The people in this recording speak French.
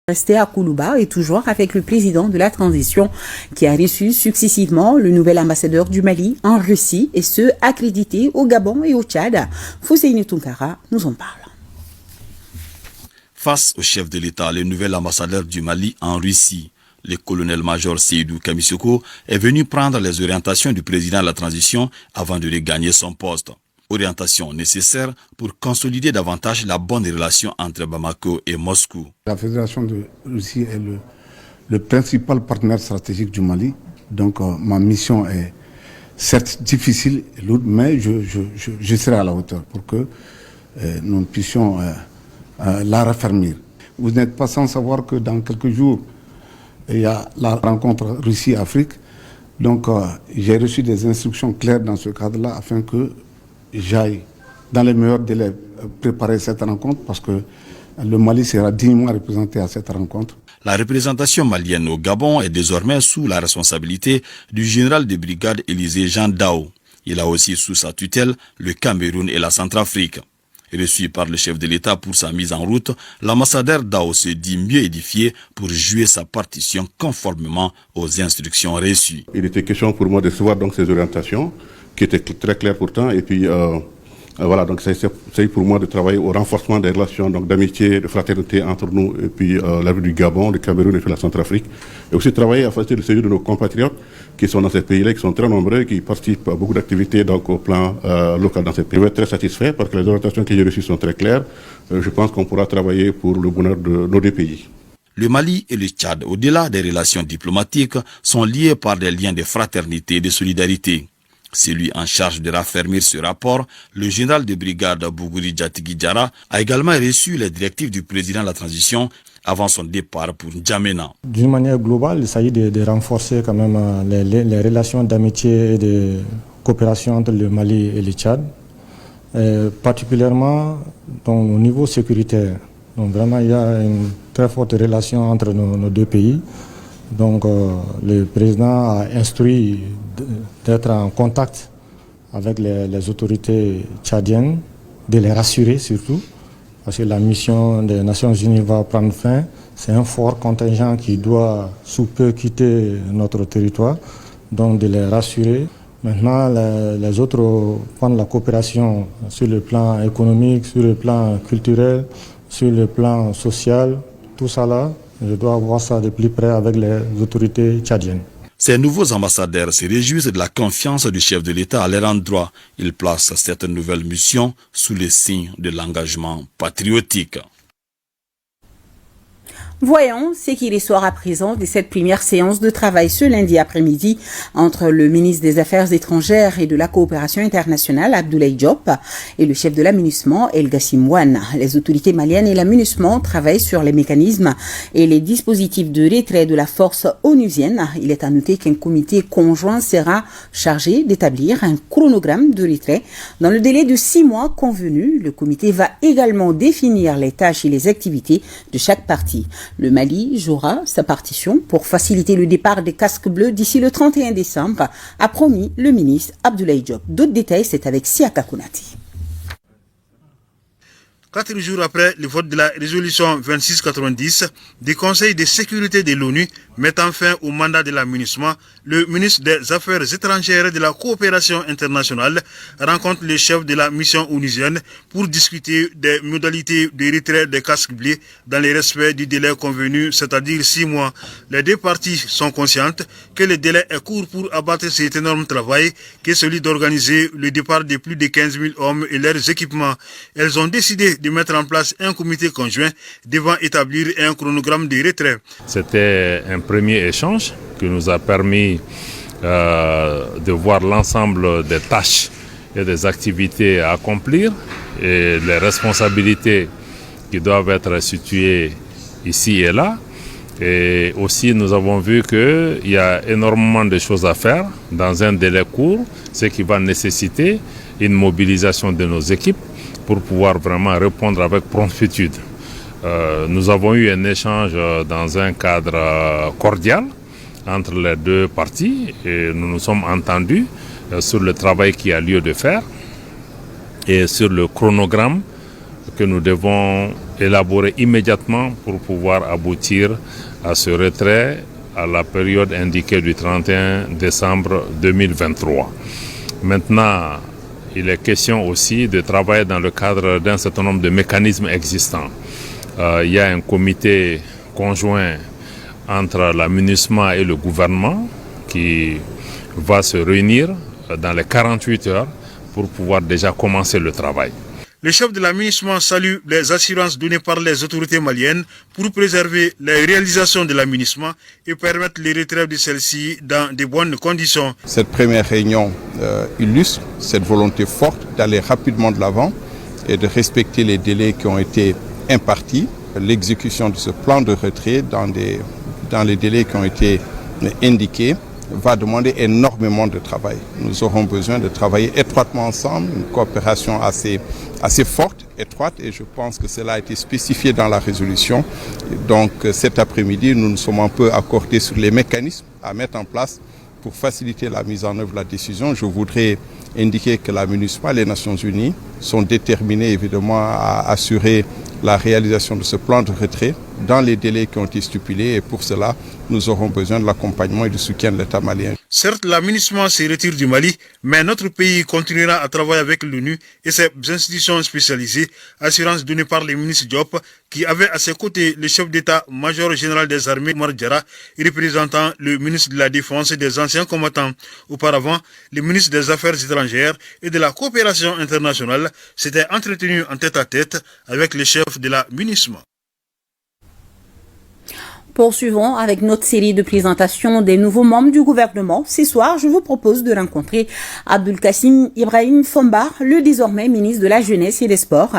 Resté à Koulouba et toujours avec le président de la transition qui a reçu successivement le nouvel ambassadeur du Mali en Russie et ceux accrédités au Gabon et au Tchad. Fousseini Tounkara nous en parle. Face au chef de l'État, le nouvel ambassadeur du Mali en Russie, le colonel-major Seydou Kamisoko, est venu prendre les orientations du président de la transition avant de regagner son poste. Orientation nécessaire pour consolider davantage la bonne relation entre Bamako et Moscou. La Fédération de Russie est le principal partenaire stratégique du Mali. Donc ma mission est certes difficile et lourde, mais je serai à la hauteur pour que nous puissions la raffermir. Vous n'êtes pas sans savoir que dans quelques jours, il y a la rencontre Russie-Afrique. Donc j'ai reçu des instructions claires dans ce cadre-là afin que j'aille dans les meilleurs délais préparer cette rencontre parce que le Mali sera dignement représenté à cette rencontre. La représentation malienne au Gabon est désormais sous la responsabilité du général de brigade Élisée Jean Dao. Il a aussi sous sa tutelle le Cameroun et la Centrafrique. Reçu par le chef de l'État pour sa mise en route, l'ambassadeur Dao se dit mieux édifié pour jouer sa partition conformément aux instructions reçues. Il était question pour moi de recevoir donc ces orientations qui étaient très claires pourtant et puis voilà, donc c'est pour moi de travailler au renforcement des relations d'amitié, de fraternité entre nous et puis la ville du Gabon, le Cameroun et puis la Centrafrique. Et aussi travailler à faciliter le séjour de nos compatriotes qui sont dans ces pays-là, qui sont très nombreux, qui participent à beaucoup d'activités donc au plan local dans ces pays. Je vais être très satisfait parce que les orientations que j'ai reçues sont très claires. Je pense qu'on pourra travailler pour le bonheur de nos deux pays. Le Mali et le Tchad, au-delà des relations diplomatiques, sont liés par des liens de fraternité et de solidarité. Celui en charge de raffermir ce rapport, le général de brigade Bougouri Djatigi Diarra, a également reçu les directives du président de la transition avant son départ pour N'Djamena. D'une manière globale, il s'agit de renforcer quand même les relations d'amitié et de coopération entre le Mali et le Tchad, particulièrement au niveau sécuritaire. Donc vraiment, il y a une très forte relation entre nos deux pays. Donc le président a instruit d'être en contact avec les autorités tchadiennes, de les rassurer surtout, parce que la mission des Nations Unies va prendre fin. C'est un fort contingent qui doit sous peu quitter notre territoire, donc de les rassurer. Maintenant, les autres prennent la coopération sur le plan économique, sur le plan culturel, sur le plan social, tout ça là. Je dois voir ça de plus près avec les autorités tchadiennes. Ces nouveaux ambassadeurs se réjouissent de la confiance du chef de l'État à leur endroit. Ils placent cette nouvelle mission sous le signe de l'engagement patriotique. Voyons ce qui ressort à présent de cette première séance de travail ce lundi après-midi entre le ministre des Affaires étrangères et de la coopération internationale, Abdoulaye Diop, et le chef de la MINUSMA, El Gassim Wane. Les autorités maliennes et la MINUSMA travaillent sur les mécanismes et les dispositifs de retrait de la force onusienne. Il est à noter qu'un comité conjoint sera chargé d'établir un chronogramme de retrait. Dans le délai de 6 mois convenu, le comité va également définir les tâches et les activités de chaque partie. Le Mali jouera sa partition pour faciliter le départ des casques bleus d'ici le 31 décembre, a promis le ministre Abdoulaye Diop. D'autres détails, c'est avec Siaka Kounati. 4 jours après le vote de la résolution 2690 du Conseil de sécurité de l'ONU mettant fin au mandat de la MINUSMA, le ministre des Affaires étrangères et de la coopération internationale rencontre le chef de la mission onusienne pour discuter des modalités de retrait des casques bleus dans le respect du délai convenu, c'est-à-dire 6 mois. Les deux parties sont conscientes que le délai est court pour abattre cet énorme travail qui est celui d'organiser le départ de plus de 15 000 hommes et leurs équipements. Elles ont décidé de mettre en place un comité conjoint devant établir un chronogramme de retrait. C'était un premier échange qui nous a permis de voir l'ensemble des tâches et des activités à accomplir et les responsabilités qui doivent être situées ici et là. Et aussi nous avons vu qu'il y a énormément de choses à faire dans un délai court, ce qui va nécessiter une mobilisation de nos équipes pour pouvoir vraiment répondre avec promptitude. Nous avons eu un échange dans un cadre cordial entre les deux parties et nous nous sommes entendus sur le travail qui a lieu de faire et sur le chronogramme que nous devons élaboré immédiatement pour pouvoir aboutir à ce retrait à la période indiquée du 31 décembre 2023. Maintenant, il est question aussi de travailler dans le cadre d'un certain nombre de mécanismes existants. Il y a un comité conjoint entre la MINUSMA et le gouvernement qui va se réunir dans les 48 heures pour pouvoir déjà commencer le travail. Le chef de la MINUSMA salue les assurances données par les autorités maliennes pour préserver les réalisations de la MINUSMA et permettre les retraits de celle-ci dans de bonnes conditions. Cette première réunion illustre cette volonté forte d'aller rapidement de l'avant et de respecter les délais qui ont été impartis. L'exécution de ce plan de retrait dans les délais qui ont été indiqués va demander énormément de travail. Nous aurons besoin de travailler étroitement ensemble, une coopération assez forte, étroite, et je pense que cela a été spécifié dans la résolution. Donc cet après-midi, nous nous sommes un peu accordés sur les mécanismes à mettre en place pour faciliter la mise en œuvre de la décision. Je voudrais indiquer que la MINUSMA et les Nations Unies sont déterminés évidemment à assurer la réalisation de ce plan de retrait dans les délais qui ont été stipulés, et pour cela, nous aurons besoin de l'accompagnement et du soutien de l'État malien. Certes, la MINUSMA se retire du Mali, mais notre pays continuera à travailler avec l'ONU et ses institutions spécialisées, assurance donnée par le ministre Diop, qui avait à ses côtés le chef d'État-major général des armées, Oumar Diarra, et représentant le ministre de la Défense et des anciens combattants. Auparavant, le ministre des Affaires étrangères et de la coopération internationale s'était entretenu en tête-à-tête avec le chef de la MINUSMA. Poursuivons avec notre série de présentations des nouveaux membres du gouvernement. Ce soir, je vous propose de rencontrer Abdul Kassim Ibrahim Fomba, le désormais ministre de la Jeunesse et des Sports.